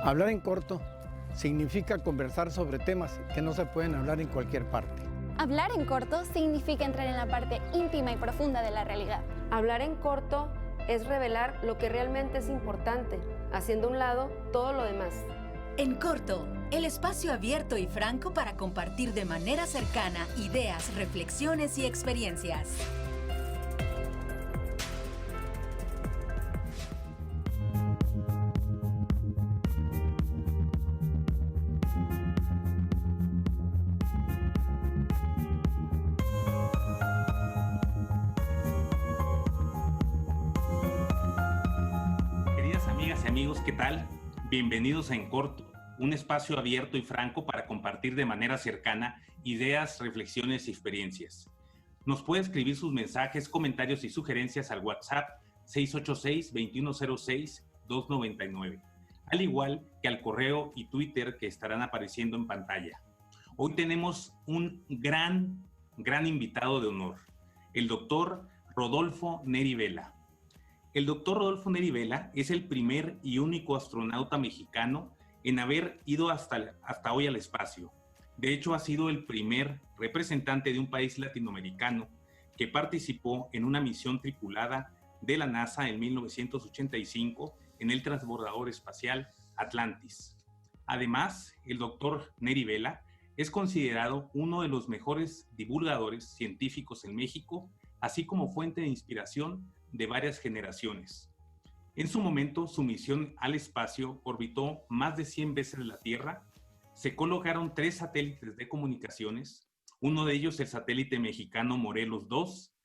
Hablar en corto significa conversar sobre temas que no se pueden hablar en cualquier parte. Hablar en corto significa entrar en la parte íntima y profunda de la realidad. Hablar en corto es revelar lo que realmente es importante, haciendo a un lado todo lo demás. En corto, el espacio abierto y franco para compartir de manera cercana ideas, reflexiones y experiencias. Queridas amigas y amigos, ¿qué tal? Bienvenidos a En Corto, un espacio abierto y franco para compartir de manera cercana ideas, reflexiones y experiencias. Nos puede escribir sus mensajes, comentarios y sugerencias al WhatsApp 686-2106-299, al igual que al correo y Twitter que estarán apareciendo en pantalla. Hoy tenemos un gran invitado de honor, el doctor Rodolfo Neri Vela. El doctor Rodolfo Neri Vela es el primer y único astronauta mexicano en haber ido hasta hoy al espacio. De hecho, ha sido el primer representante de un país latinoamericano que participó en una misión tripulada de la NASA en 1985 en el transbordador espacial Atlantis. Además, el doctor Neri Vela es considerado uno de los mejores divulgadores científicos en México, así como fuente de inspiración de varias generaciones. En su momento, su misión al espacio orbitó más de 100 veces la Tierra, se colocaron 3 satélites de comunicaciones, uno de ellos el satélite mexicano Morelos 2.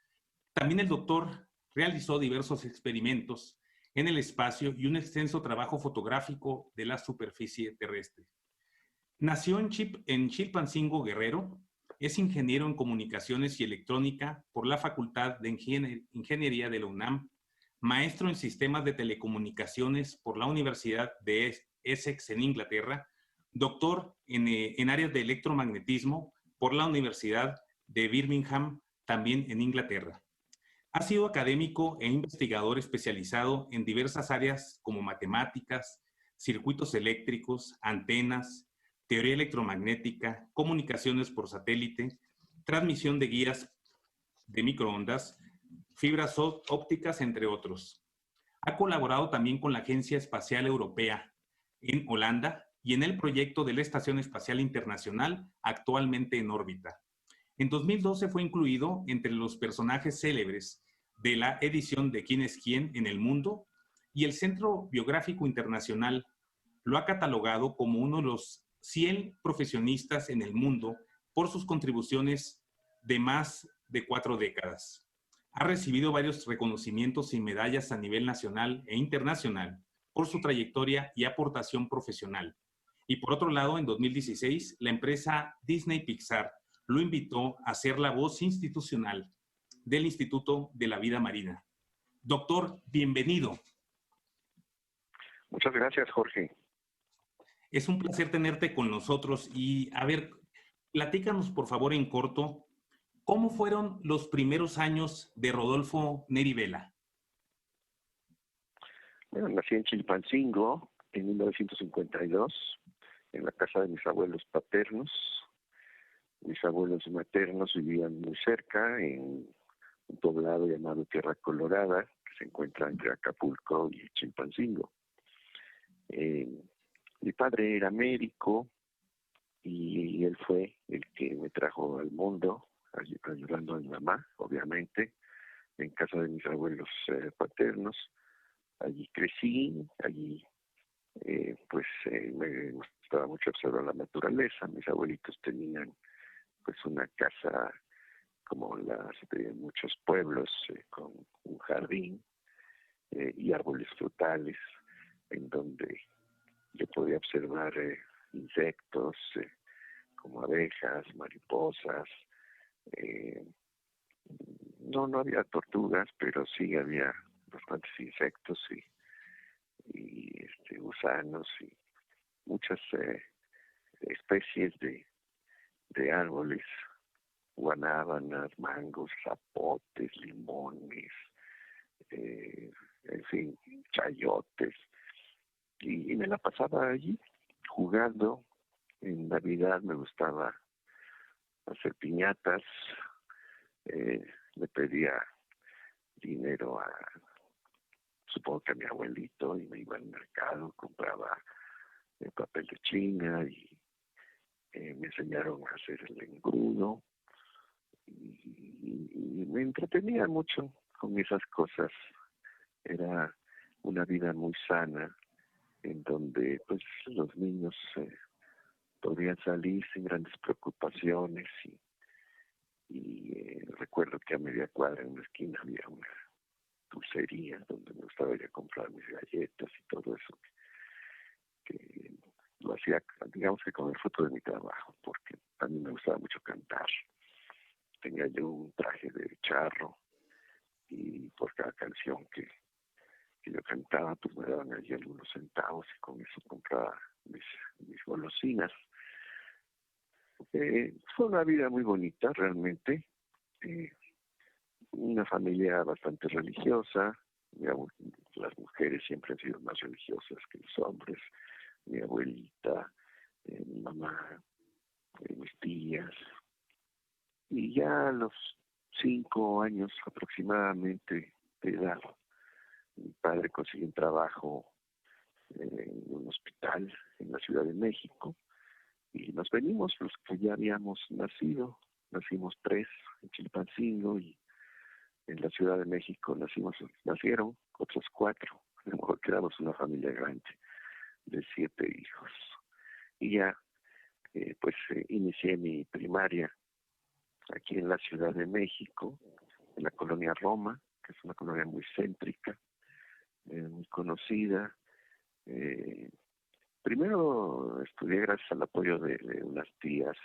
También el doctor realizó diversos experimentos en el espacio y un extenso trabajo fotográfico de la superficie terrestre. Nació en Chilpancingo, Guerrero. Es ingeniero en comunicaciones y electrónica por la Facultad de Ingeniería de la UNAM, maestro en sistemas de telecomunicaciones por la Universidad de Essex en Inglaterra, doctor en áreas de electromagnetismo por la Universidad de Birmingham, también en Inglaterra. Ha sido académico e investigador especializado en diversas áreas como matemáticas, circuitos eléctricos, antenas, teoría electromagnética, comunicaciones por satélite, transmisión de guías de microondas, fibras ópticas, entre otros. Ha colaborado también con la Agencia Espacial Europea en Holanda y en el proyecto de la Estación Espacial Internacional, actualmente en órbita. En 2012 fue incluido entre los personajes célebres de la edición de ¿Quién es quién en el mundo? Y el Centro Biográfico Internacional lo ha catalogado como uno de los 100 profesionistas en el mundo por sus contribuciones de más de 4 décadas. Ha recibido varios reconocimientos y medallas a nivel nacional e internacional por su trayectoria y aportación profesional. Y por otro lado, en 2016, la empresa Disney Pixar lo invitó a ser la voz institucional del Instituto de la Vida Marina. Doctor, bienvenido. Muchas gracias, Jorge. Es un placer tenerte con nosotros y, a ver, platícanos por favor en corto, ¿cómo fueron los primeros años de Rodolfo Neri Vela? Bueno, nací en Chilpancingo en 1952, en la casa de mis abuelos paternos. Mis abuelos maternos vivían muy cerca, en un poblado llamado Tierra Colorada, que se encuentra entre Acapulco y Chilpancingo. Mi padre era médico y él fue el que me trajo al mundo, ayudando a mi mamá, obviamente, en casa de mis abuelos paternos. Allí crecí, allí me gustaba mucho observar la naturaleza. Mis abuelitos tenían pues una casa como las de muchos pueblos, con un jardín y árboles frutales, en donde yo podía observar insectos como abejas, mariposas. No había tortugas, pero sí había bastantes insectos y gusanos y muchas especies de árboles, guanábanas, mangos, zapotes, limones, en fin, chayotes. y me la pasaba allí jugando. En Navidad me gustaba hacer piñatas, le pedía dinero supongo que a mi abuelito, y me iba al mercado, compraba papel de China y me enseñaron a hacer el engrudo y me entretenía mucho con esas cosas. Era una vida muy sana en donde pues los niños podían salir sin grandes preocupaciones y recuerdo que a media cuadra en una esquina había una dulcería donde me gustaba ir a comprar mis galletas y todo eso que lo hacía, digamos que con el fruto de mi trabajo, porque a mí me gustaba mucho cantar. Tenía yo un traje de charro y por cada canción que yo cantaba pues me daban allí algunos centavos y con eso compraba mis golosinas. Fue una vida muy bonita realmente, una familia bastante religiosa. Digamos, las mujeres siempre han sido más religiosas que los hombres. Mi abuelita, mi mamá, mis tías. Y ya a los 5 años aproximadamente de edad, mi padre consiguió un trabajo en un hospital en la Ciudad de México y nos venimos los que ya habíamos nacido. Nacimos 3 en Chilpancingo y en la Ciudad de México nacieron otros 4. De modo que éramos una familia grande de 7 hijos. Y ya inicié mi primaria aquí en la Ciudad de México, en la colonia Roma, que es una colonia muy céntrica, muy conocida. Primero estudié gracias al apoyo de unas tías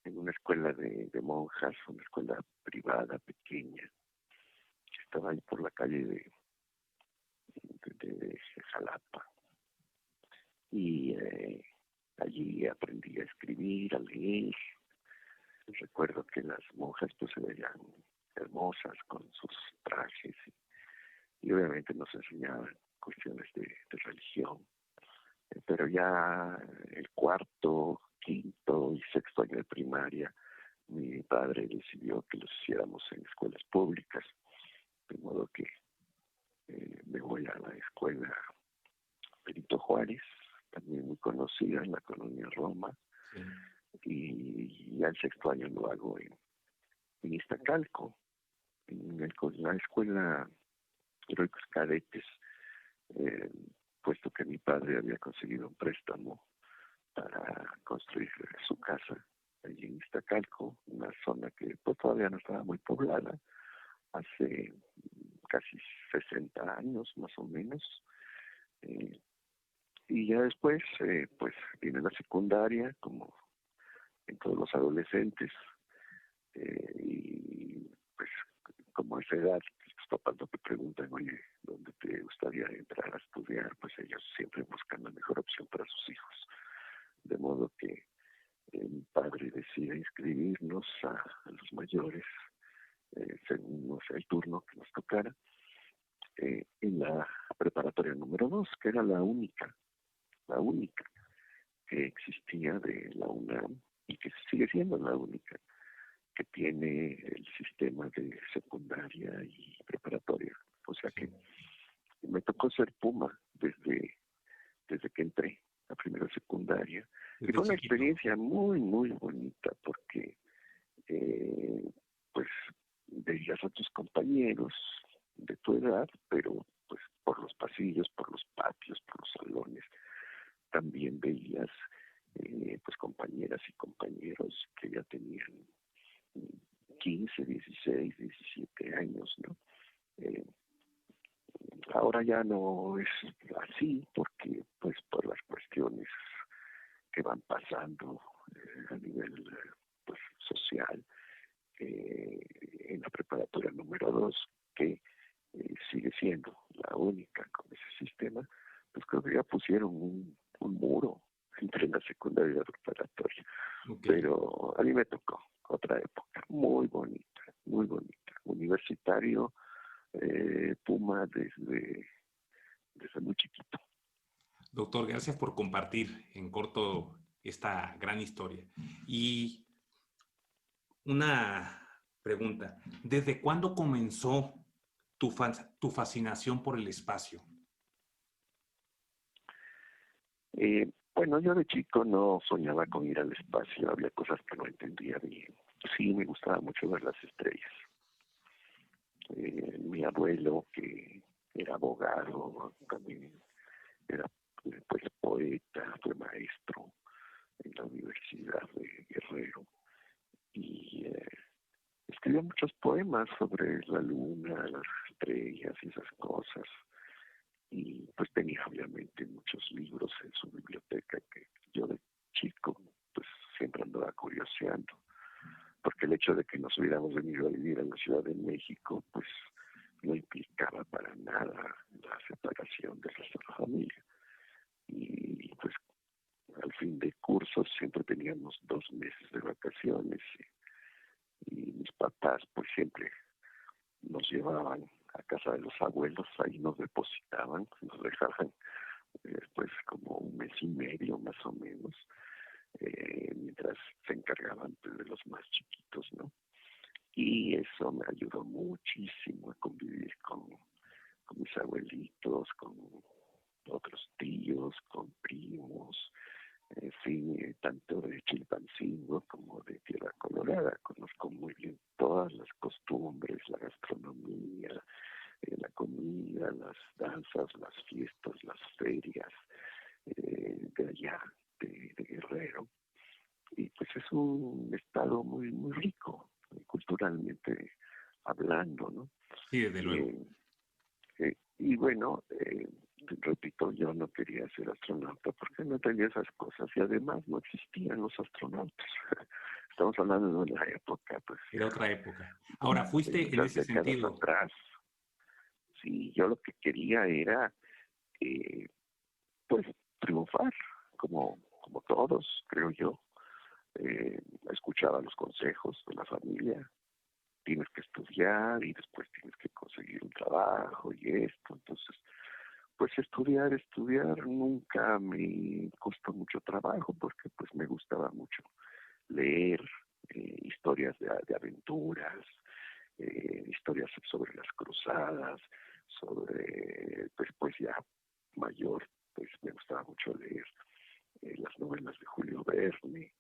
en una escuela de monjas, una escuela privada pequeña, que estaba ahí por la calle de Jalapa. Y allí aprendí a escribir, a leer. Recuerdo que las monjas pues se veían hermosas con sus trajes y obviamente nos enseñaban cuestiones de religión. Pero ya el 4., 5. y 6. año de primaria, mi padre decidió que los hiciéramos en escuelas públicas, de modo que me voy a la escuela Benito Juárez, también muy conocida en la colonia Roma, sí. Y ya el 6. año lo hago en Iztacalco, en la escuela Heroicos Cadetes, puesto que mi padre había conseguido un préstamo para construir su casa allí en Iztacalco, una zona que pues, todavía no estaba muy poblada, hace casi 60 años más o menos. Y ya después, pues viene la secundaria, como en todos los adolescentes, y pues como a esa edad, los papás no te preguntan, oye, ¿dónde te gustaría entrar a estudiar? Pues ellos siempre buscan la mejor opción para sus hijos. De modo que mi padre decide inscribirnos a los mayores, según el turno que nos tocara, en la preparatoria número 2, que era la única que existía de la UNAM y que sigue siendo la única que tiene el sistema de secundaria y preparatoria. O sea que me tocó ser Puma desde que entré a primera secundaria. Y fue una experiencia muy, muy bonita porque pues veías a tus compañeros de tu edad, pero pues por los pasillos, por los patios, por los salones, también veías pues compañeras y compañeros que ya tenían 15, 16, 17 años, ¿no? Ahora ya no es así porque pues por las cuestiones que van pasando a nivel pues social, en la preparatoria número 2, que sigue siendo la única con ese sistema, pues creo que ya pusieron un muro entre la secundaria y la preparatoria. Okay. Pero a mí me tocó otra época muy bonita, universitario, Puma desde muy chiquito. Doctor, gracias por compartir en corto esta gran historia. Y una pregunta, ¿desde cuándo comenzó tu fascinación por el espacio? Bueno, yo de chico no soñaba con ir al espacio, había cosas que no entendía bien. Sí, me gustaba mucho ver las estrellas. Mi abuelo, que era abogado, también era pues poeta, fue maestro en la Universidad de Guerrero y escribió muchos poemas sobre la luna, las estrellas y esas cosas. Y pues tenía obviamente muchos libros en su biblioteca que yo de chico pues siempre andaba curioseando, porque el hecho de que nos hubiéramos venido a vivir en la Ciudad de México pues no implicaba para nada la separación del resto de la familia. Y pues al fin de curso siempre teníamos 2 meses de vacaciones y mis papás pues siempre nos llevaban a casa de los abuelos, ahí nos depositaban, nos dejaban pues como 1 mes y medio más o menos, mientras se encargaban pues, de los más chiquitos, ¿no? Y eso me ayudó muchísimo a convivir con mis abuelitos, con otros tíos, con primos, en fin, tanto de Chilpancingo como de Tierra Colorada. Conozco muy bien todas las costumbres, la gastronomía, la comida, las danzas, las fiestas, las ferias de allá, de Guerrero. Y pues es un estado muy, muy rico, culturalmente hablando, ¿no? Sí, desde luego. Y bueno, repito, yo no quería ser astronauta porque no tenía esas cosas y además no existían los astronautas. Estamos hablando de una época, pues. Era otra época. Ahora, fuiste en muchas ese décadas sentido. atrás. Sí, yo lo que quería era, pues, triunfar, como todos, creo yo. Escuchaba los consejos de la familia. Tienes que estudiar y después tienes que conseguir un trabajo y esto. Entonces, pues estudiar nunca me costó mucho trabajo porque pues me gustaba mucho leer historias de aventuras, historias sobre las cruzadas, sobre pues ya mayor, pues me gustaba mucho leer las novelas de Julio Verne.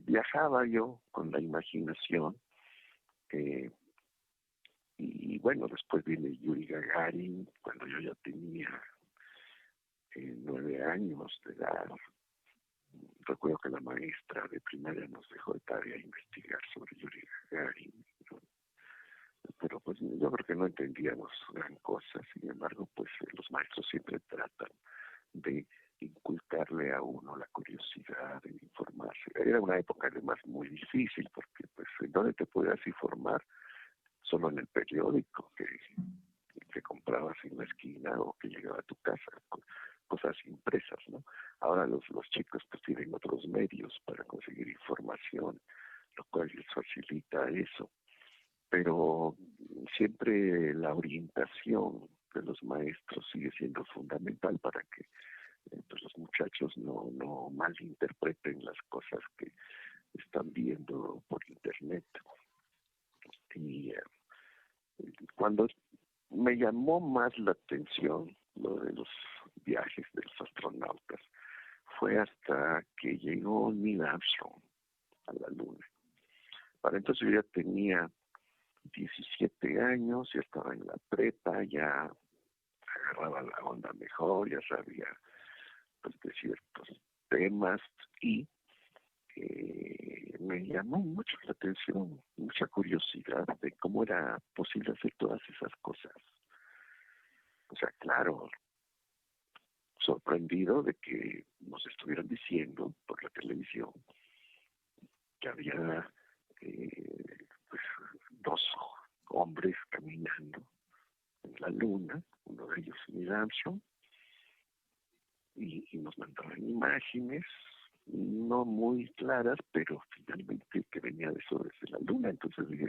Viajaba yo con la imaginación. Y bueno, después viene Yuri Gagarin, cuando yo ya tenía 9 años de edad. Recuerdo que la maestra de primaria nos dejó de tarea investigar sobre Yuri Gagarin, ¿no? Pero pues yo creo que no entendíamos gran cosa. Sin embargo, pues los maestros siempre tratan de inculcarle a uno la curiosidad de informarse. Era una época además muy difícil porque pues ¿en dónde te podías informar? Solo en el periódico que comprabas en la esquina o que llegaba a tu casa, cosas impresas, ¿no? Ahora los chicos pues tienen otros medios para conseguir información, lo cual les facilita eso. Pero siempre la orientación de los maestros sigue siendo fundamental para que pues los muchachos no malinterpreten las cosas que están viendo por internet. Y cuando me llamó más la atención lo de los viajes de los astronautas fue hasta que llegó Neil Armstrong a la Luna. Para entonces yo ya tenía 17 años, ya estaba en la prepa, ya agarraba la onda mejor, ya sabía pues, de ciertos temas y me llamó mucho la atención, mucha curiosidad de cómo era posible hacer todas esas cosas. O sea, claro, sorprendido de que nos estuvieran diciendo por la televisión que había pues, 2 hombres caminando en la luna, uno de ellos Neil Armstrong, y nos mandaban imágenes no muy claras, pero finalmente que venía de eso desde la luna. Entonces dije,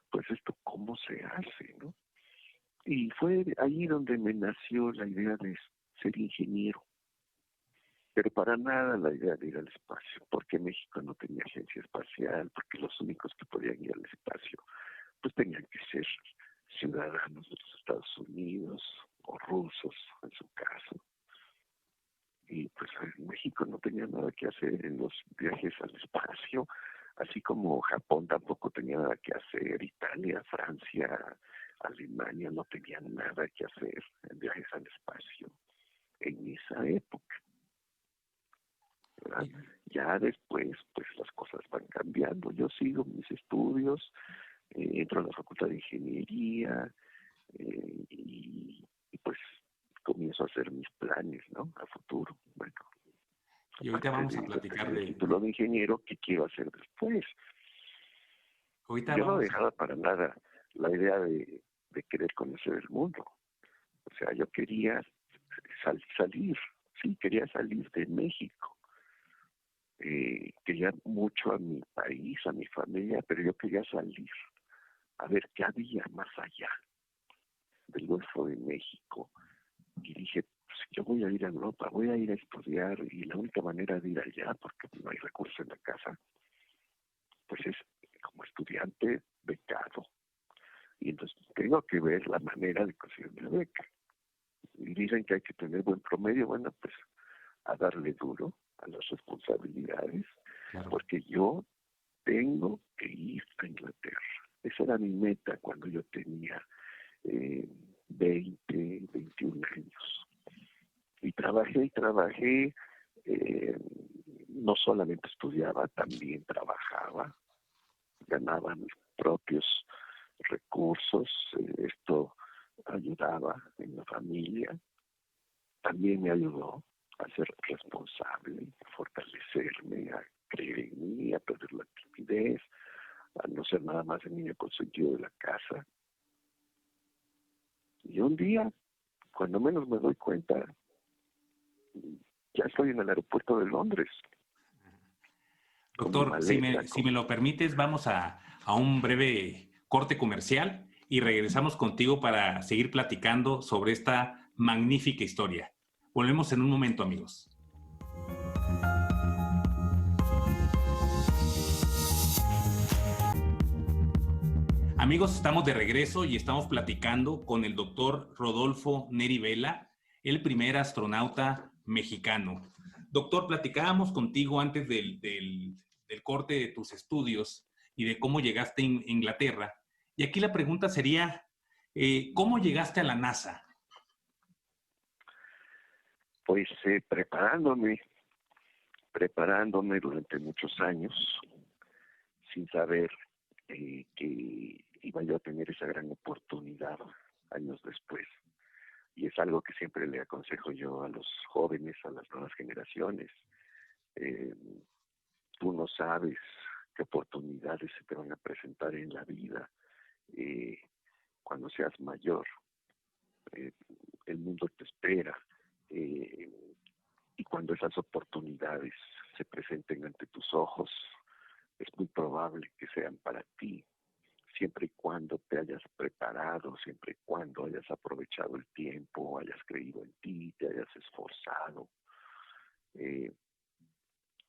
pues esto cómo se hace, ¿no? Y fue ahí donde me nació la idea de ser ingeniero. pero para nada la idea de ir al espacio, porque México no tenía agencia espacial, porque los únicos que podían ir al espacio pues tenían que ser ciudadanos de los Estados Unidos o rusos en su caso. Y pues México no tenía nada que hacer en los viajes al espacio, así como Japón tampoco tenía nada que hacer, Italia, Francia, Alemania no tenían nada que hacer en viajes al espacio en esa época, ¿verdad? Ya después, pues las cosas van cambiando. Yo sigo mis estudios, entro a la Facultad de Ingeniería y pues comienzo a hacer mis planes, ¿no? A futuro. Bueno, Y ahorita vamos a platicar de título de ingeniero, ¿qué quiero hacer después? Ahorita Yo no vamos dejaba para nada la idea de querer conocer el mundo. O sea, yo quería salir, sí, quería salir de México. Quería mucho a mi país, a mi familia, pero yo quería salir a ver qué había más allá del Golfo de México. Y dije, pues yo voy a ir a Europa, voy a ir a estudiar, y la única manera de ir allá, porque no hay recursos en la casa, pues es como estudiante becado. Y entonces tengo que ver la manera de conseguir una beca. Y dicen que hay que tener buen promedio, bueno, pues a darle duro a las responsabilidades, claro. Porque yo tengo que ir a Inglaterra. Esa era mi meta cuando yo tenía 20, 21 años. Y trabajé, no solamente estudiaba, también trabajaba, ganaba mis propios recursos, esto ayudaba en la familia, también me ayudó a ser responsable, a fortalecerme, a creer en mí, a perder la timidez, a no ser nada más el niño consentido de la casa. Y un día, cuando menos me doy cuenta, ya estoy en el aeropuerto de Londres. Doctor, si me lo permites, vamos a un breve corte comercial y regresamos contigo para seguir platicando sobre esta magnífica historia. Volvemos en un momento, amigos. Amigos, estamos de regreso y estamos platicando con el doctor Rodolfo Neri Vela, el primer astronauta mexicano. Doctor, platicábamos contigo antes del corte de tus estudios y de cómo llegaste a Inglaterra. Y aquí la pregunta sería, ¿cómo llegaste a la NASA? Pues preparándome durante muchos años, sin saber que iba yo a tener esa gran oportunidad años después. Y es algo que siempre le aconsejo yo a los jóvenes, a las nuevas generaciones. Tú no sabes qué oportunidades se te van a presentar en la vida cuando seas mayor. El mundo te espera. Y cuando esas oportunidades se presenten ante tus ojos, es muy probable que sean para ti, siempre y cuando te hayas preparado, siempre y cuando hayas aprovechado el tiempo, hayas creído en ti, te hayas esforzado.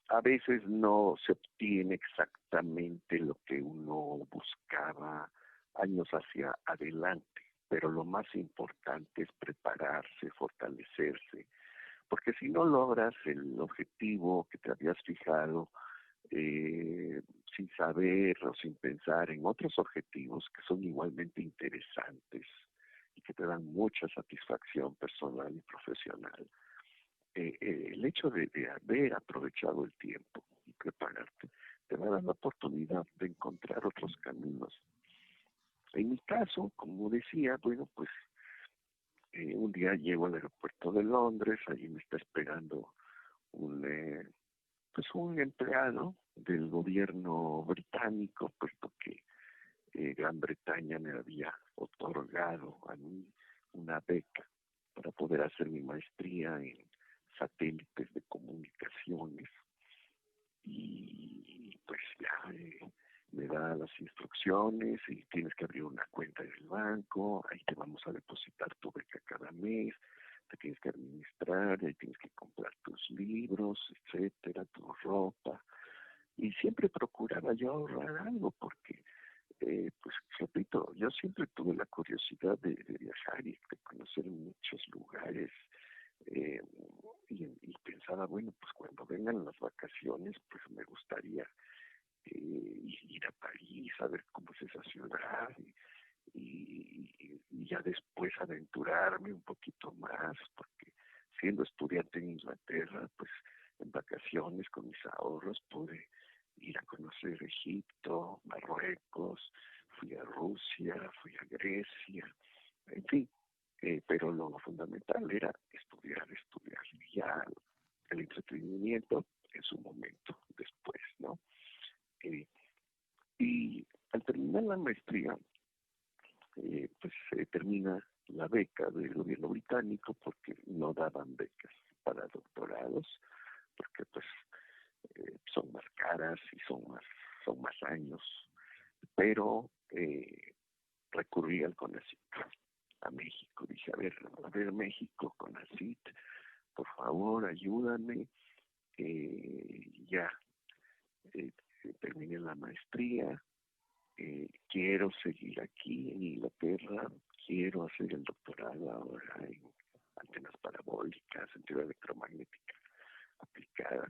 A veces no se obtiene exactamente lo que uno buscaba años hacia adelante, pero lo más importante es prepararse, fortalecerse, porque si no logras el objetivo que te habías fijado, sin saber o sin pensar en otros objetivos que son igualmente interesantes y que te dan mucha satisfacción personal y profesional, el hecho de haber aprovechado el tiempo y prepararte te va a dar la oportunidad de encontrar otros caminos. En mi caso, como decía, bueno, pues un día llego al aeropuerto de Londres, allí me está esperando un empleado del gobierno británico, puesto que Gran Bretaña me había otorgado a mí una beca para poder hacer mi maestría en satélites de comunicaciones. Y pues ya me da las instrucciones y tienes que abrir una cuenta en el banco, ahí te vamos a depositar tu beca cada mes, te tienes que administrar, y tienes que comprar tus libros, etcétera, tu ropa. Y siempre procuraba yo ahorrar algo porque, pues repito, yo siempre tuve la curiosidad de viajar y de conocer muchos lugares. eh, y pensaba, bueno, pues cuando vengan las vacaciones, pues me gustaría ir a París, a ver cómo es esa ciudad y ya después aventurarme un poquito más, porque siendo estudiante en Inglaterra, pues en vacaciones con mis ahorros pude ir a conocer Egipto, Marruecos, fui a Rusia, fui a Grecia, en fin, pero lo fundamental era estudiar, estudiar, y ya el entretenimiento en su momento después, ¿no? Y al terminar la maestría, pues se termina la beca del gobierno británico porque no daban becas para doctorados, porque pues son más caras y son más años, pero recurrí al CONACYT, a México. Dije, a ver México, CONACYT, por favor, ayúdame, ya eh, terminé la maestría, quiero seguir aquí en Inglaterra, quiero hacer el doctorado ahora en antenas parabólicas, en teoría electromagnética aplicada.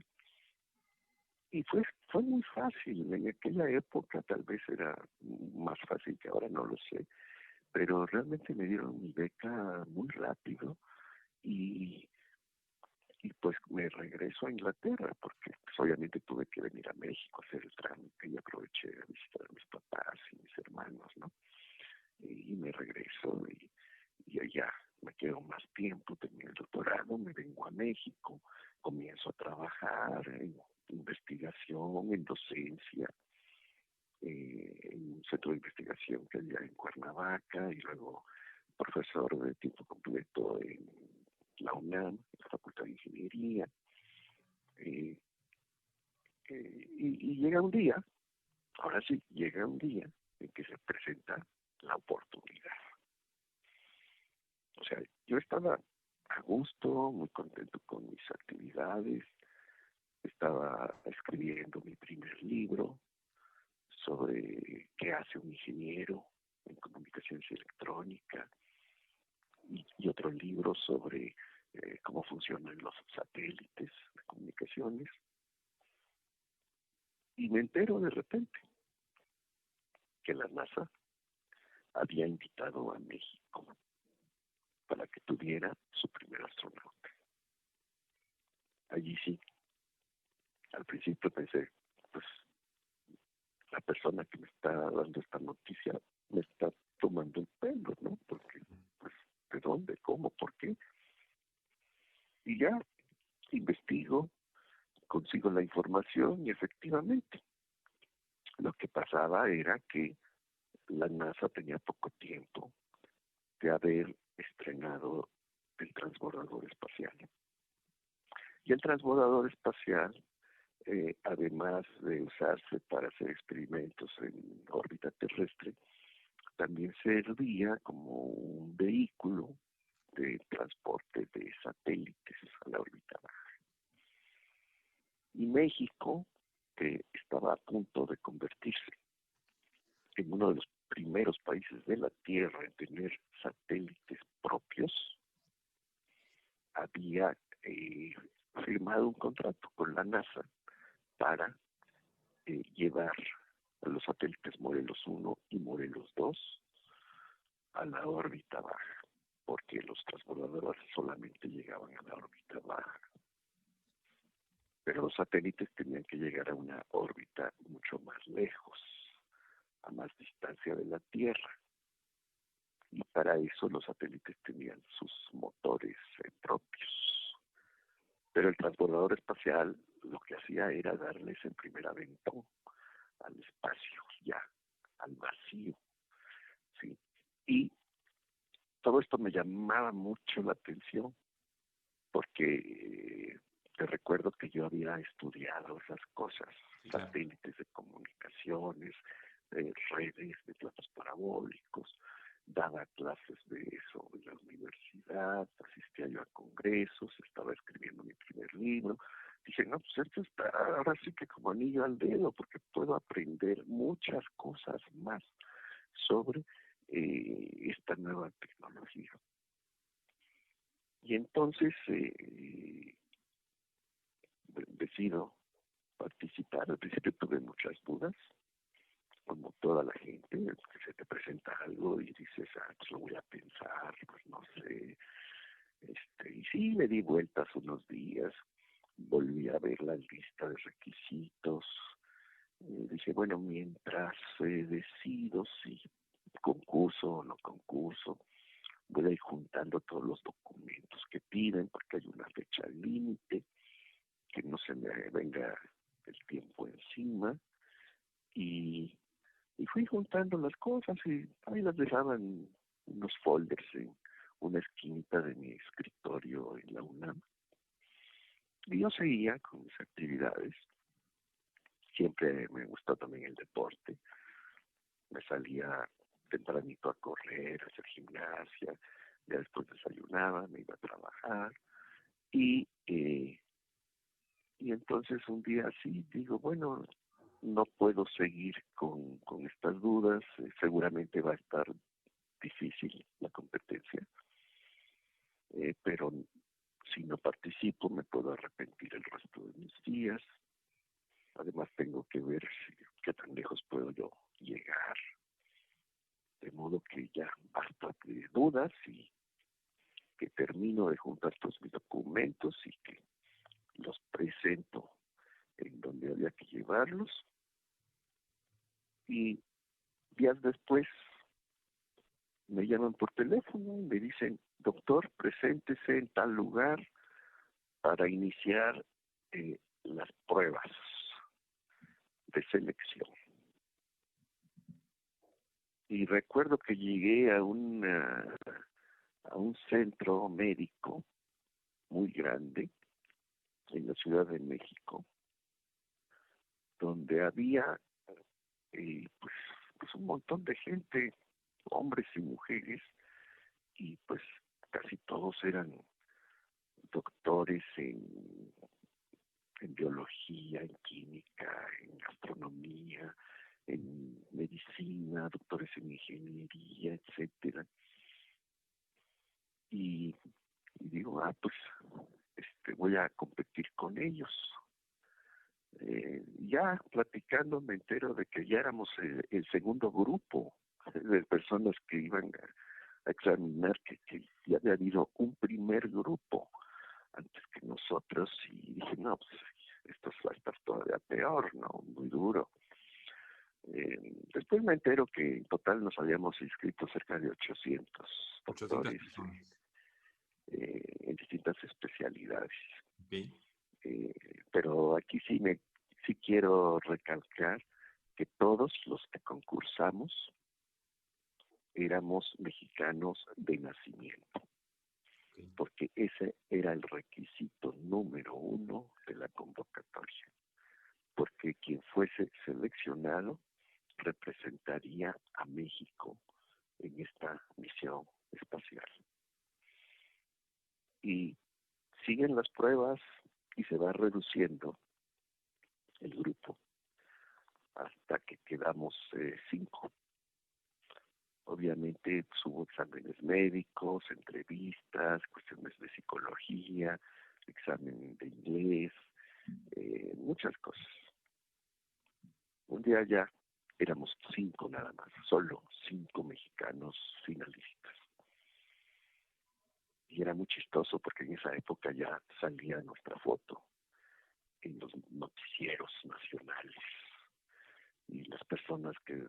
Y fue muy fácil, en aquella época tal vez era más fácil que ahora, no lo sé, pero realmente me dieron mi beca muy rápido y, y pues me regreso a Inglaterra, porque pues, obviamente tuve que venir a México a hacer el trámite y aproveché a visitar a mis papás y mis hermanos, ¿no? Y me regreso y allá me quedo más tiempo, termino el doctorado, me vengo a México, comienzo a trabajar en investigación, en docencia, en un centro de investigación que había en Cuernavaca y luego profesor de tiempo completo en la UNAM, en la Facultad de Ingeniería. Y llega un día, ahora sí, llega un día en que se presenta la oportunidad. O sea, yo estaba a gusto, muy contento con mis actividades, estaba escribiendo mi primer libro sobre qué hace un ingeniero en comunicaciones electrónica y otro libro sobre cómo funcionan los satélites de comunicaciones. Y me entero de repente que la NASA había invitado a México para que tuviera su primer astronauta. Allí sí, al principio pensé, pues la persona que me está dando esta noticia me está tomando el pelo, ¿no? Porque, pues, ¿de dónde? ¿Cómo? ¿Por qué? Y ya investigo, consigo la información y efectivamente lo que pasaba era que la NASA tenía poco tiempo de haber estrenado el transbordador espacial. Y el transbordador espacial, además de usarse para hacer experimentos en órbita terrestre, también servía como un vehículo de transporte de satélites a la órbita baja. Y México, que estaba a punto de convertirse en uno de los primeros países de la Tierra en tener satélites propios, había firmado un contrato con la NASA para llevar a los satélites Morelos 1 y Morelos 2 a la órbita baja, porque los transbordadores solamente llegaban a la órbita baja. Pero los satélites tenían que llegar a una órbita mucho más lejos, a más distancia de la Tierra. Y para eso los satélites tenían sus motores propios. Pero el transbordador espacial lo que hacía era darles el primer aventón al espacio, ya, al vacío, ¿sí? Y todo esto me llamaba mucho la atención, porque te recuerdo que yo había estudiado esas cosas, claro, satélites de comunicaciones, redes de platos parabólicos, daba clases de eso en la universidad, asistía yo a congresos, estaba escribiendo mi primer libro. Dije, no, pues esto está ahora sí que como anillo al dedo, porque puedo aprender muchas cosas más sobre esta nueva tecnología. Y entonces decido participar. Al principio tuve muchas dudas, como toda la gente, que se te presenta algo y dices, pues lo voy a pensar, pues no sé. Y sí, le di vueltas unos días, volví a ver la lista de requisitos, dije, bueno, mientras decido si concurso o no concurso, voy a ir juntando todos los documentos que piden, porque hay una fecha límite, que no se me venga el tiempo encima, y fui juntando las cosas y ahí las dejaba en unos folders en una esquinita de mi escritorio en la UNAM. Y yo seguía con mis actividades. Siempre me gustó también el deporte. Me salía tempranito a correr, a hacer gimnasia. Ya después desayunaba, me iba a trabajar. Y entonces un día así digo, bueno, no puedo seguir con estas dudas. Seguramente va a estar difícil la competencia. Pero si no participo me puedo arrepentir el resto de mis días. Además tengo que ver qué tan lejos puedo yo llegar. De modo que ya basta de dudas y que termino de juntar todos mis documentos y que los presento en donde había que llevarlos. Y días después me llaman por teléfono y me dicen, doctor, preséntese en tal lugar para iniciar las pruebas de selección. Y recuerdo que llegué a un centro médico muy grande en la Ciudad de México, donde había pues un montón de gente, hombres y mujeres, y pues casi todos eran doctores en biología, en química, en gastronomía, en medicina, doctores en ingeniería, etcétera. Y digo, pues voy a competir con ellos. Ya platicando me entero de que ya éramos el segundo grupo de personas que iban a examinar, que ya había habido un primer grupo antes que nosotros, y dije, no, pues esto va a estar todavía peor, ¿no? Muy duro. Después me entero que en total nos habíamos inscrito cerca de 800 doctores en distintas especialidades. Okay. Pero aquí sí quiero recalcar que todos los que concursamos éramos mexicanos de nacimiento, porque ese era el requisito número 1 de la convocatoria, porque quien fuese seleccionado representaría a México en esta misión espacial. Y siguen las pruebas y se va reduciendo el grupo hasta que quedamos 5. Obviamente hubo exámenes médicos, entrevistas, cuestiones de psicología, examen de inglés, muchas cosas. Un día ya éramos 5 nada más, solo 5 mexicanos finalistas. Y era muy chistoso porque en esa época ya salía nuestra foto en los noticieros nacionales. Y las personas que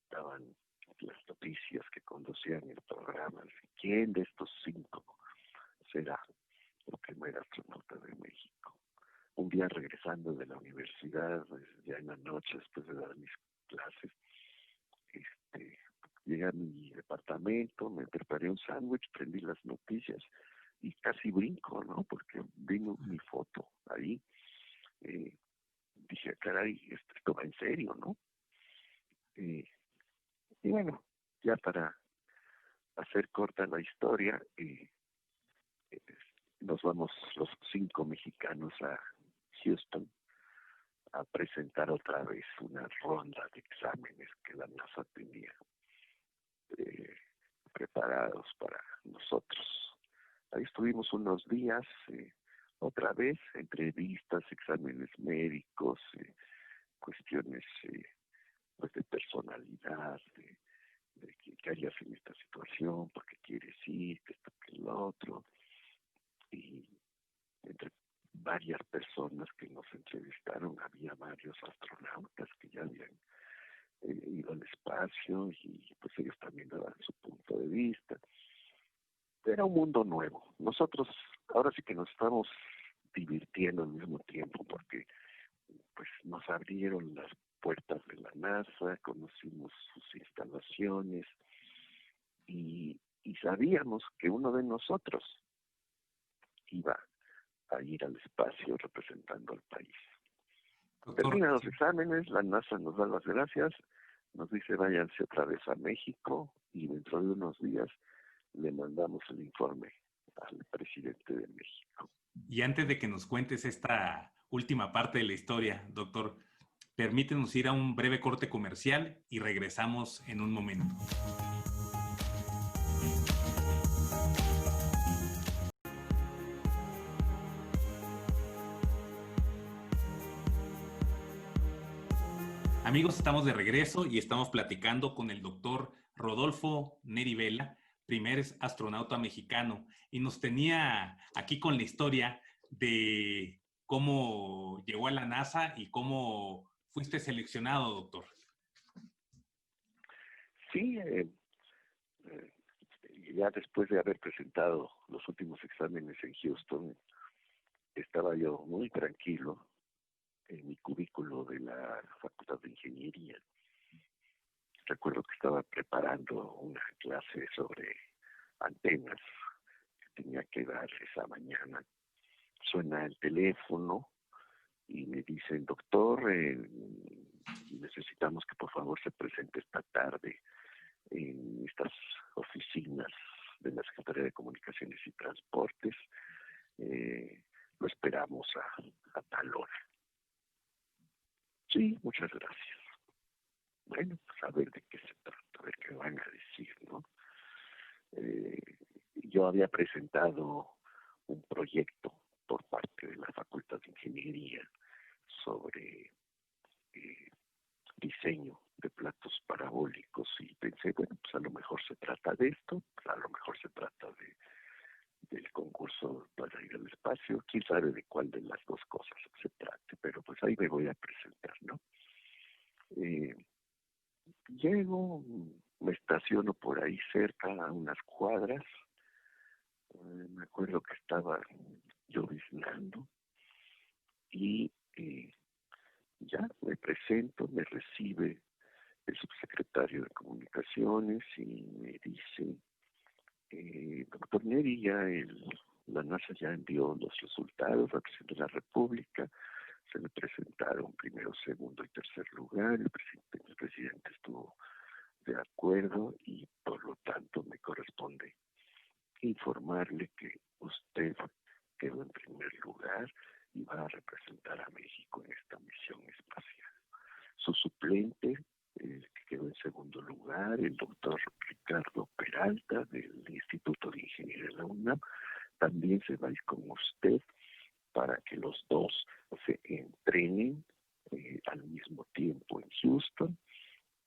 daban las noticias, que conducían el programa, ¿quién de estos 5 será el primer astronauta de México? Un día regresando de la universidad, ya en la noche, después de dar mis clases, llegué a mi departamento, me preparé un sándwich, prendí las noticias y casi brinco, ¿no? Porque vino mi foto ahí. Dije, caray, esto va en serio, ¿no? Y bueno, ya para hacer corta la historia, nos vamos los 5 mexicanos a Houston a presentar otra vez una ronda de exámenes que la NASA tenía preparados para nosotros. Ahí estuvimos unos días, otra vez, entrevistas, exámenes médicos, cuestiones pues de personalidad, de qué harías en esta situación, por qué quieres ir, que esto, que lo otro. Y entre varias personas que nos entrevistaron había varios astronautas que ya habían ido al espacio y pues ellos también daban su punto de vista. Era un mundo nuevo. Nosotros ahora sí que nos estamos divirtiendo al mismo tiempo porque pues nos abrieron las puertas de la NASA, conocimos sus instalaciones y sabíamos que uno de nosotros iba a ir al espacio representando al país. Doctor, Terminan los exámenes, la NASA nos da las gracias, nos dice váyanse otra vez a México y dentro de unos días le mandamos el informe al presidente de México. y antes de que nos cuentes esta última parte de la historia, doctor, permítenos ir a un breve corte comercial y regresamos en un momento. Amigos, estamos de regreso y estamos platicando con el doctor Rodolfo Neri Vela, primer astronauta mexicano, y nos tenía aquí con la historia de cómo llegó a la NASA y cómo fuiste seleccionado, doctor. Sí, ya después de haber presentado los últimos exámenes en Houston, estaba yo muy tranquilo en mi cubículo de la Facultad de Ingeniería. Recuerdo que estaba preparando una clase sobre antenas que tenía que dar esa mañana. Suena el teléfono y me dicen, doctor, necesitamos que por favor se presente esta tarde en estas oficinas de la Secretaría de Comunicaciones y Transportes. Lo esperamos a tal hora. Sí, muchas gracias. Bueno, pues a ver de qué se trata, a ver qué van a decir, ¿no? Yo había presentado un proyecto por parte de la Facultad de Ingeniería sobre diseño de platos parabólicos y pensé, bueno, pues a lo mejor se trata de esto, pues a lo mejor se trata del concurso para ir al espacio, quién sabe de cuál de las dos cosas se trate, pero pues ahí me voy a presentar, ¿no? Llego, me estaciono por ahí cerca, a unas cuadras, me acuerdo que estaba lloviznando y ya me presento, me recibe el subsecretario de Comunicaciones y me dice, doctor Neri, la NASA ya envió los resultados al presidente de la República, se le presentaron primero, segundo y tercer lugar, el presidente estuvo de acuerdo y por lo tanto me corresponde informarle que usted quedó en primer lugar y va a representar a México en esta misión espacial. Su suplente, que quedó en segundo lugar, el doctor Ricardo Peralta del Instituto de Ingeniería de la UNAM, también se va a ir con usted para que los dos se entrenen al mismo tiempo en Houston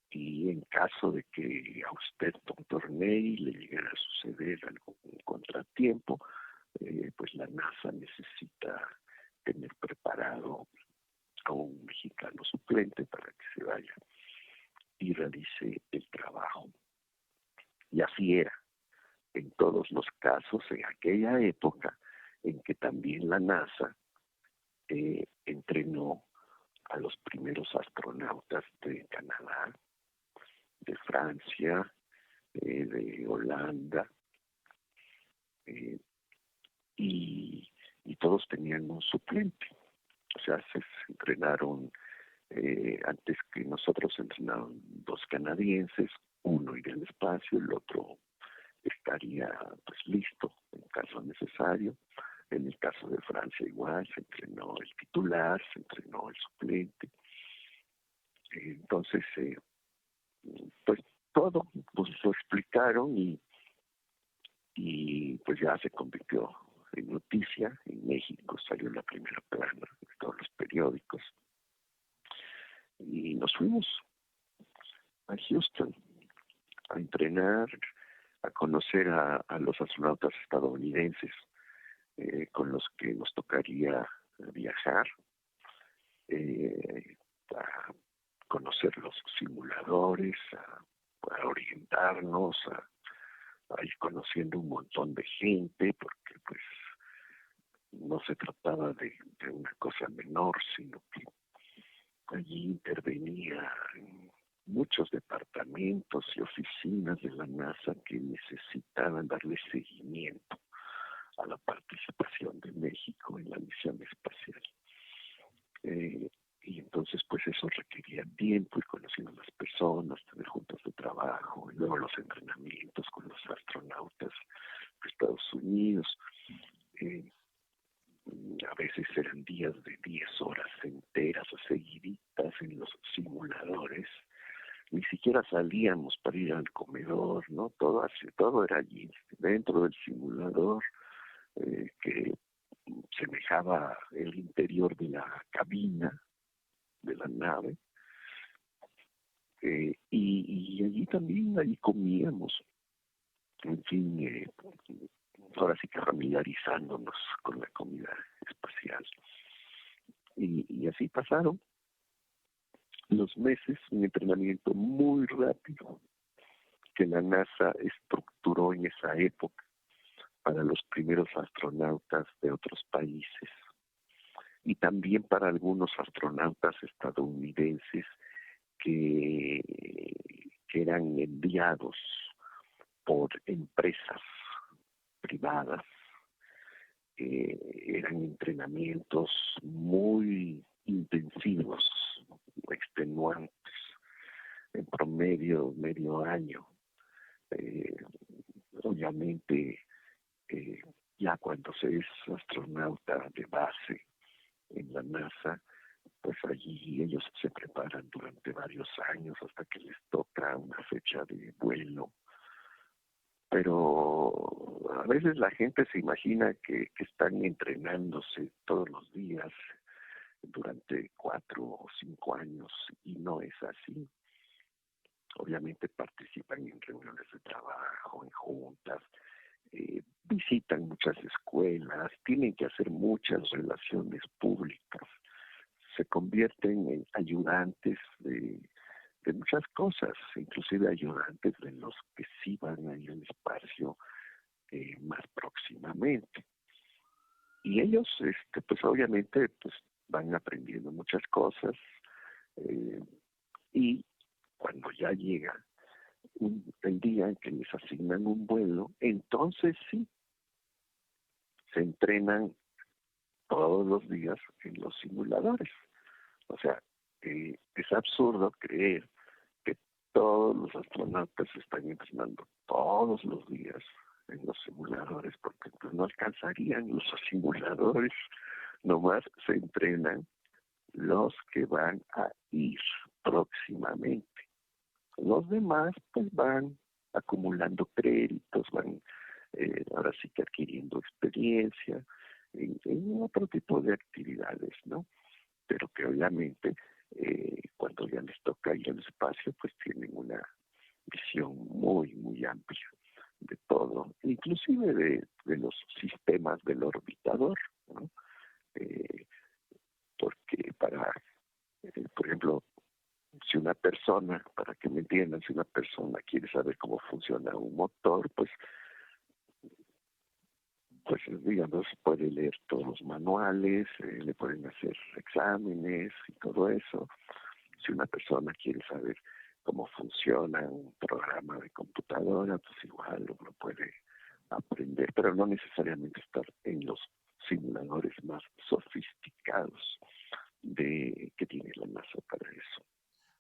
y en caso de que a usted, doctor Ney, le llegara a suceder algún contratiempo, pues la NASA necesita tener preparado a un mexicano suplente para que se vaya y realice el trabajo. Y así era en todos los casos en aquella época en que también la NASA entrenó a los primeros astronautas de Canadá, de Francia, de Holanda, y todos tenían un suplente. O sea, se entrenaron, antes que nosotros entrenaron 2 canadienses, uno iría al espacio, el otro estaría pues listo en caso necesario. En el caso de Francia igual, se entrenó el titular, se entrenó el suplente. Entonces, pues todo pues lo explicaron y pues ya se convirtió en noticia. En México salió en la primera plana de todos los periódicos y nos fuimos a Houston a entrenar, a conocer a los astronautas estadounidenses con los que nos tocaría viajar, a conocer los simuladores, a orientarnos, a ir conociendo un montón de gente, porque pues no se trataba de una cosa menor, sino que allí intervenían muchos departamentos y oficinas de la NASA que necesitaban darle seguimiento a la participación de México en la misión espacial. Y entonces pues eso requería tiempo, ir conociendo a las personas, tener juntas de trabajo, y luego los entrenamientos con los astronautas de Estados Unidos. A veces eran días de 10 horas enteras o seguiditas en los simuladores. Ni siquiera salíamos para ir al comedor, ¿no? Todo era allí, dentro del simulador, que semejaba el interior de la cabina de la nave. Y allí comíamos. En fin, ahora sí que familiarizándonos con la comida espacial. Y así pasaron los meses, un entrenamiento muy rápido que la NASA estructuró en esa época para los primeros astronautas de otros países y también para algunos astronautas estadounidenses que eran enviados por empresas privadas. Eran entrenamientos muy intensivos, extenuantes, en promedio medio año. Obviamente, ya cuando se es astronauta de base en la NASA, pues allí ellos se preparan durante varios años hasta que les toca una fecha de vuelo. Pero a veces la gente se imagina que están entrenándose todos los días durante 4 o 5 años y no es así. Obviamente participan en reuniones de trabajo, en juntas, visitan muchas escuelas, tienen que hacer muchas relaciones públicas, se convierten en ayudantes de muchas cosas, inclusive ayudantes de los que sí van a ir al espacio más próximamente. Y ellos, pues obviamente, pues van aprendiendo muchas cosas y cuando ya llega el día en que les asignan un vuelo, entonces sí, se entrenan todos los días en los simuladores. O sea, es absurdo creer que todos los astronautas están entrenando todos los días en los simuladores, porque pues no alcanzarían los simuladores, nomás se entrenan los que van a ir próximamente. Los demás pues van acumulando créditos, van ahora sí que adquiriendo experiencia en otro tipo de actividades, ¿no? Pero que obviamente cuando ya les toca ir al espacio pues tienen una visión muy, muy amplia de todo, inclusive de los sistemas del orbitador, ¿no? Porque por ejemplo, si una persona, para que me entiendan, si una persona quiere saber cómo funciona un motor, pues digamos, puede leer todos los manuales, le pueden hacer exámenes y todo eso. Si una persona quiere saber cómo funciona un programa de computadora, pues igual lo puede aprender, pero no necesariamente estar en los simuladores más sofisticados que tiene la NASA para eso.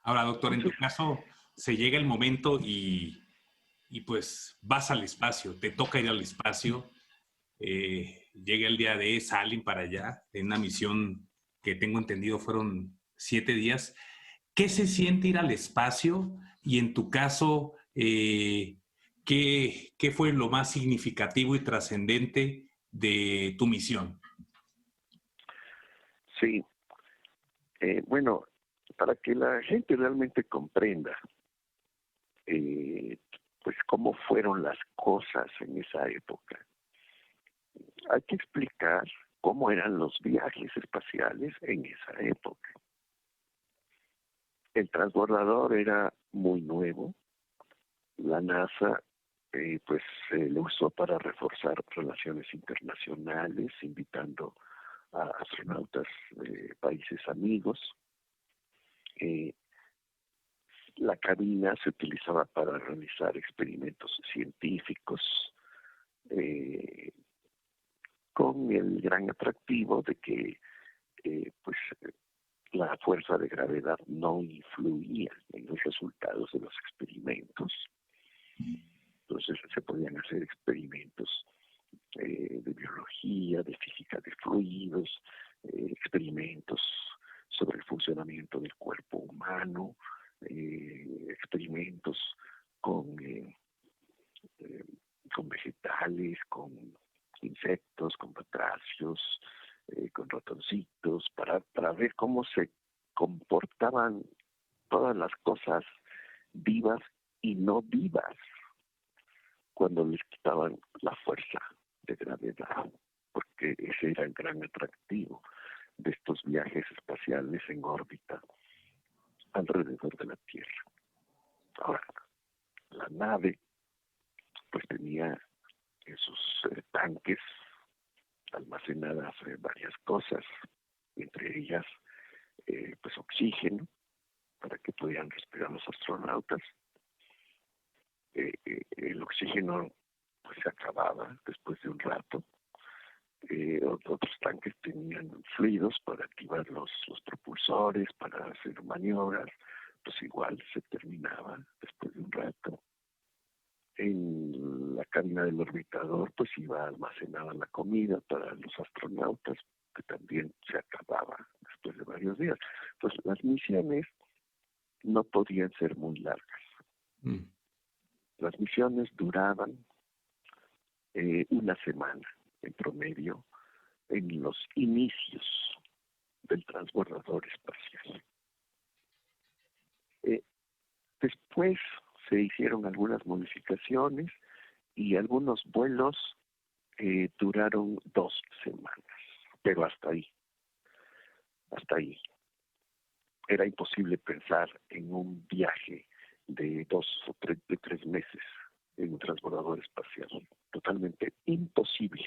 Ahora, doctor, en tu caso, se llega el momento y y pues vas al espacio, te toca ir al espacio. Llega el día de salen para allá, en una misión que tengo entendido fueron 7 días. ¿Qué se siente ir al espacio? Y en tu caso, ¿qué fue lo más significativo y trascendente de tu misión? Sí, bueno, para que la gente realmente comprenda pues cómo fueron las cosas en esa época, hay que explicar cómo eran los viajes espaciales en esa época. El transbordador era muy nuevo. La NASA lo usó para reforzar relaciones internacionales, invitando a astronautas de países amigos. La cabina se utilizaba para realizar experimentos científicos, con el gran atractivo de que la fuerza de gravedad no influía en los resultados de los experimentos. Entonces se podían hacer experimentos de biología, de física de fluidos, experimentos sobre el funcionamiento del cuerpo humano, experimentos con vegetales, con insectos, con batracios, con ratoncitos, para ver cómo se comportaban todas las cosas vivas y no vivas cuando les quitaban la fuerza de gravedad, porque ese era el gran atractivo de estos viajes espaciales en órbita alrededor de la Tierra. Ahora, la nave pues tenía en sus tanques almacenadas varias cosas, entre ellas pues oxígeno para que pudieran respirar los astronautas. El oxígeno pues se acababa después de un rato. Otros tanques tenían fluidos para activar los propulsores, para hacer maniobras, pues igual se terminaba después de un rato. En la cabina del orbitador pues iba almacenada la comida para los astronautas, que también se acababa después de varios días. Entonces las misiones no podían ser muy largas. Las misiones duraban una semana en promedio en los inicios del transbordador espacial. Después se hicieron algunas modificaciones y algunos vuelos duraron 2 semanas, pero hasta ahí. Era imposible pensar en un viaje de 2 o 3 meses en un transbordador espacial. Totalmente imposible.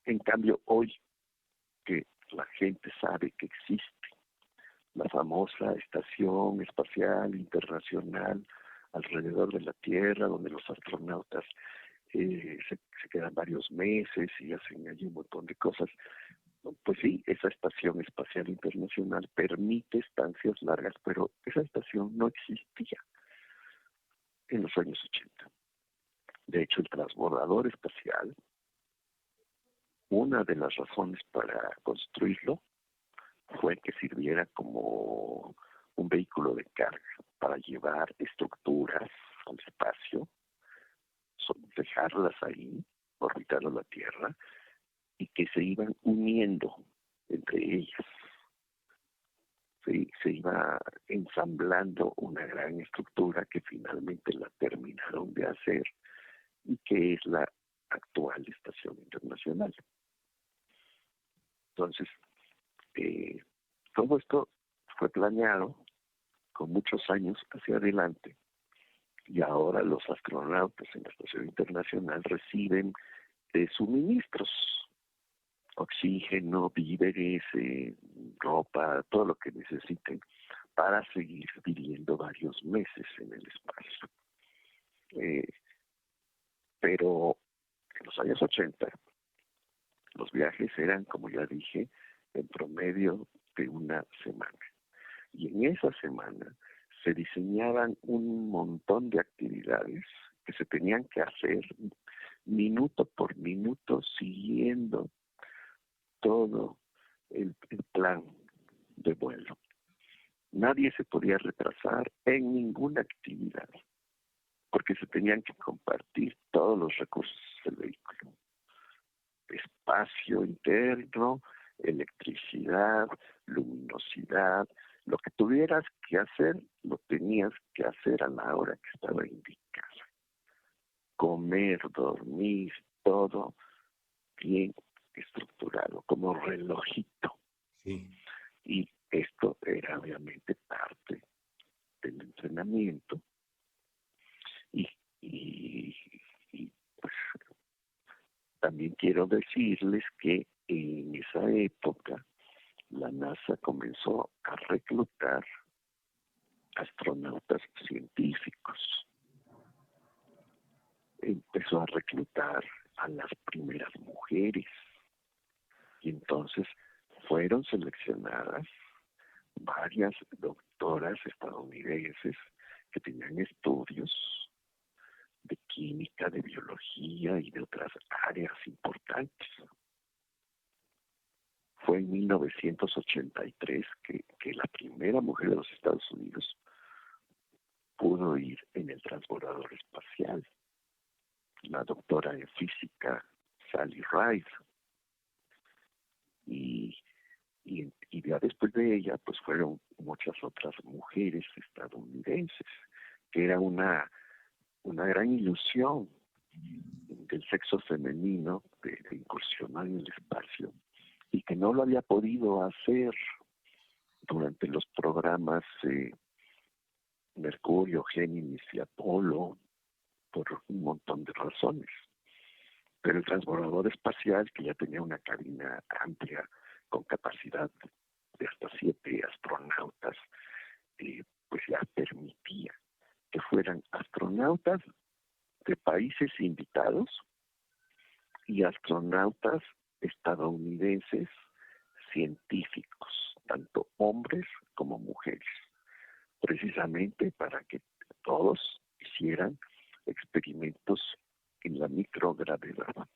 En cambio, hoy que la gente sabe que existe la famosa Estación Espacial Internacional alrededor de la Tierra, donde los astronautas se quedan varios meses y hacen allí un montón de cosas. Pues sí, esa Estación Espacial Internacional permite estancias largas, pero esa estación no existía en los años 80. De hecho, el transbordador espacial, una de las razones para construirlo fue que sirviera como un vehículo de carga para llevar estructuras al espacio, dejarlas ahí, orbitando la Tierra, y que se iban uniendo entre ellas. Se iba ensamblando una gran estructura que finalmente la terminaron de hacer y que es la actual Estación Internacional. Entonces, todo esto fue planeado con muchos años hacia adelante y ahora los astronautas en la Estación Internacional reciben suministros, oxígeno, víveres, ropa, todo lo que necesiten para seguir viviendo varios meses en el espacio. Pero en los años 80 los viajes eran, como ya dije, en promedio de una semana. Y en esa semana se diseñaban un montón de actividades que se tenían que hacer minuto por minuto, siguiendo todo el plan de vuelo. Nadie se podía retrasar en ninguna actividad, porque se tenían que compartir todos los recursos del vehículo. Espacio interno, electricidad, luminosidad, lo que tuvieras que hacer, lo tenías que hacer a la hora que estaba indicada. Comer, dormir, todo bien estructurado, como relojito. Sí. Y esto era obviamente parte del entrenamiento. Y pues también quiero decirles que en esa época la NASA comenzó a reclutar astronautas científicos. Empezó a reclutar a las primeras mujeres. Y entonces fueron seleccionadas varias doctoras estadounidenses que tenían estudios de química, de biología y de otras áreas importantes. Fue en 1983 que la primera mujer de los Estados Unidos pudo ir en el transbordador espacial, la doctora en física Sally Ride. Y ya después de ella, pues fueron muchas otras mujeres estadounidenses, que era una gran ilusión del sexo femenino de incursionar en el espacio, y que no lo había podido hacer durante los programas Mercurio, Géminis y Apolo, por un montón de razones. Pero el transbordador espacial, que ya tenía una cabina amplia con capacidad de hasta 7 astronautas, pues ya permitía que fueran astronautas de países invitados y astronautas estadounidenses científicos, tanto hombres como mujeres, precisamente para que todos hicieran experimentos en la microgravedad.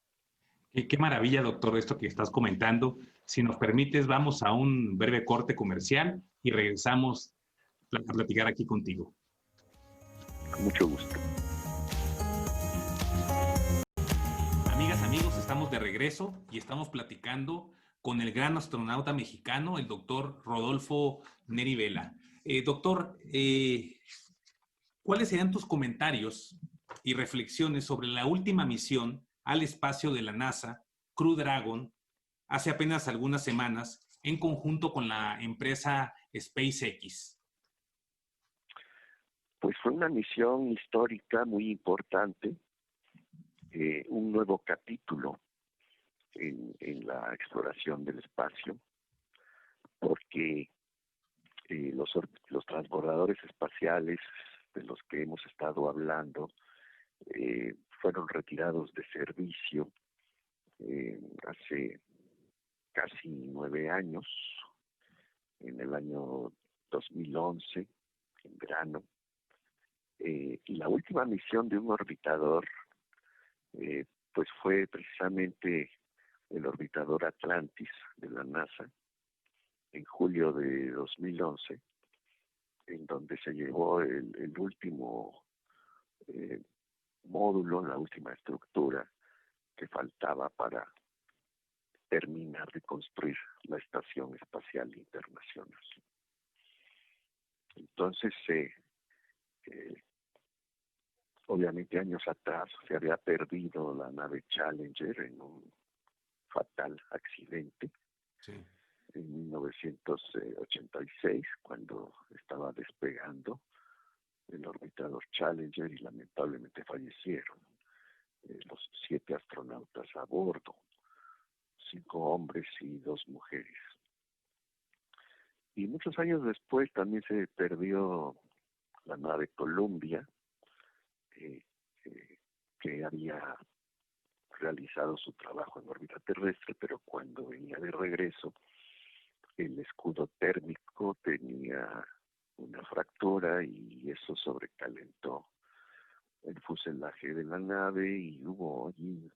Qué maravilla, doctor, esto que estás comentando. Si nos permites, vamos a un breve corte comercial y regresamos a platicar aquí contigo. Con mucho gusto. Amigas, amigos, estamos de regreso y estamos platicando con el gran astronauta mexicano, el doctor Rodolfo Neri Vela. Doctor, ¿cuáles serían tus comentarios y reflexiones sobre la última misión al espacio de la NASA, Crew Dragon, hace apenas algunas semanas, en conjunto con la empresa SpaceX? Pues fue una misión histórica muy importante, un nuevo capítulo en la exploración del espacio, porque los transbordadores espaciales de los que hemos estado hablando fueron retirados de servicio hace casi 9 años, en el año 2011, en verano. Y la última misión de un orbitador pues fue precisamente el orbitador Atlantis de la NASA, en julio de 2011, en donde se llevó el último módulo, la última estructura que faltaba para terminar de construir la Estación Espacial Internacional. Entonces, obviamente años atrás se había perdido la nave Challenger en un fatal accidente. Sí. En 1986, cuando estaba despegando el orbitador Challenger, y lamentablemente fallecieron los 7 astronautas a bordo, 5 hombres y 2 mujeres. Y muchos años después también se perdió la nave Columbia, que había realizado su trabajo en órbita terrestre, pero cuando venía de regreso, el escudo térmico tenía una fractura y eso sobrecalentó el fuselaje de la nave y hubo allí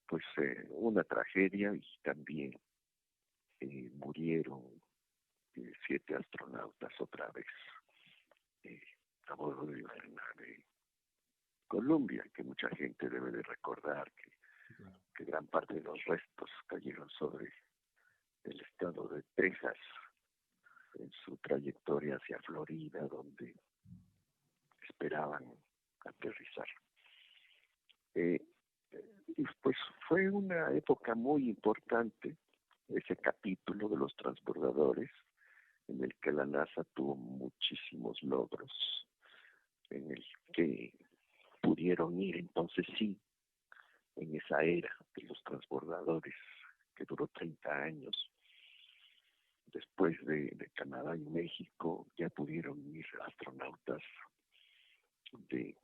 pues una tragedia y también murieron 7 astronautas otra vez a bordo de la nave Columbia, que mucha gente debe de recordar que gran parte de los restos cayeron sobre el estado de Texas en su trayectoria hacia Florida, donde esperaban aterrizar. Y pues fue una época muy importante, ese capítulo de los transbordadores, en el que la NASA tuvo muchísimos logros, en el que pudieron ir entonces sí, en esa era de los transbordadores, que duró 30 años. Después de Canadá y México, ya pudieron ir astronautas de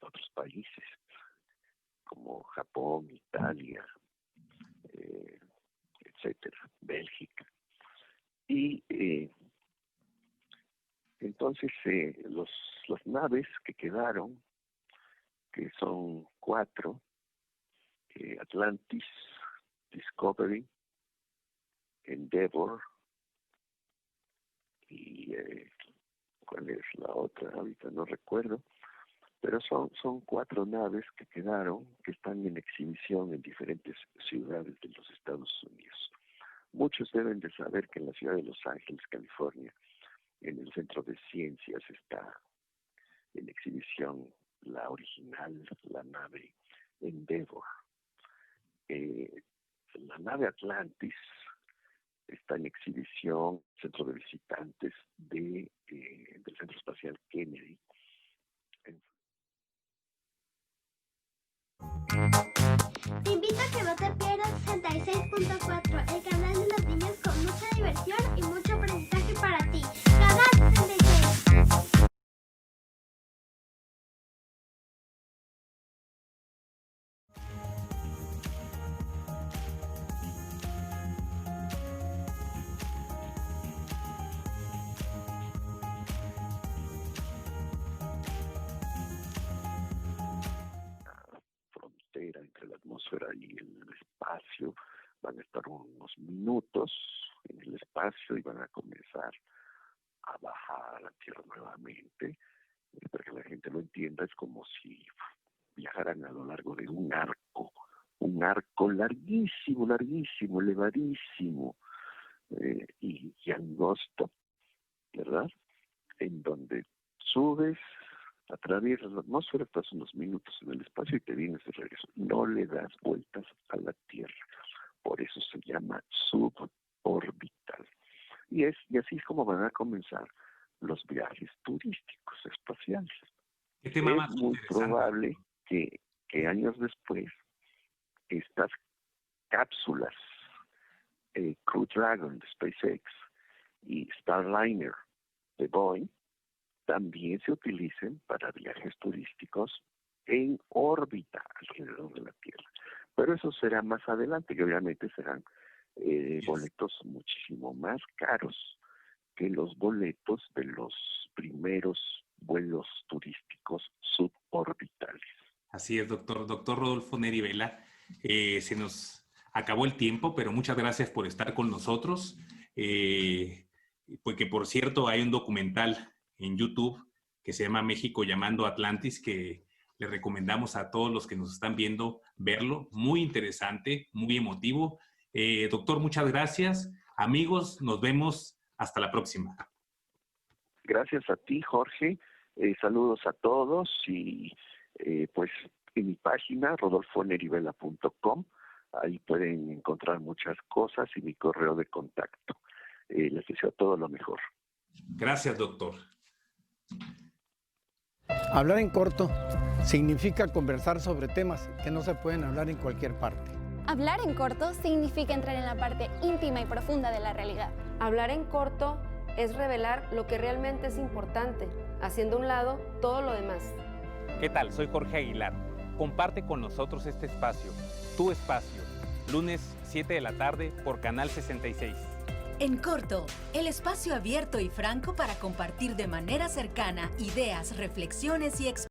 otros países, como Japón, Italia, etcétera, Bélgica. Y entonces las naves que quedaron, que son 4, Atlantis, Discovery, Endeavour y ¿cuál es la otra? Ahorita no recuerdo, pero son 4 naves que quedaron, que están en exhibición en diferentes ciudades de los Estados Unidos. Muchos deben de saber que en la ciudad de Los Ángeles, California, en el Centro de Ciencias está en exhibición la original, la nave Endeavour. La nave Atlantis está en exhibición, centro de visitantes del Centro Espacial Kennedy. Te invito a que no te pierdas 66.4, el canal de los niños con mucha diversión y mucho aprendizaje para ti. Canal 66. Entre la atmósfera y el espacio, van a estar unos minutos en el espacio y van a comenzar a bajar a la Tierra nuevamente. Para que la gente lo entienda, es como si viajaran a lo largo de un arco larguísimo, elevadísimo y angosto, ¿verdad? En donde subes, atraviesas la atmósfera, estás unos minutos en el espacio y te vienes de regreso. No le das vueltas a la Tierra. Por eso se llama suborbital. Y así es como van a comenzar los viajes turísticos espaciales. ¿Qué tema es más muy probable que años después estas cápsulas Crew Dragon de SpaceX y Starliner de Boeing también se utilicen para viajes turísticos en órbita alrededor de la Tierra. Pero eso será más adelante, que obviamente serán boletos muchísimo más caros que los boletos de los primeros vuelos turísticos suborbitales. Así es, doctor. Doctor Rodolfo Neri Vela, se nos acabó el tiempo, pero muchas gracias por estar con nosotros. Porque, por cierto, hay un documental en YouTube que se llama México llamando a Atlantis, que le recomendamos a todos los que nos están viendo verlo. Muy interesante, muy emotivo. Doctor, muchas gracias. Amigos, nos vemos hasta la próxima. Gracias a ti, Jorge. Saludos a todos y pues en mi página rodolfonerivela.com, ahí pueden encontrar muchas cosas y mi correo de contacto. Les deseo todo lo mejor. Gracias, doctor. Hablar en corto significa conversar sobre temas que no se pueden hablar en cualquier parte. Hablar en corto significa entrar en la parte íntima y profunda de la realidad. Hablar en corto es revelar lo que realmente es importante, haciendo a un lado todo lo demás. ¿Qué tal? Soy Jorge Aguilar. Comparte con nosotros este espacio, tu espacio, lunes 7 de la tarde por Canal 66. En corto, el espacio abierto y franco para compartir de manera cercana ideas, reflexiones y experiencias.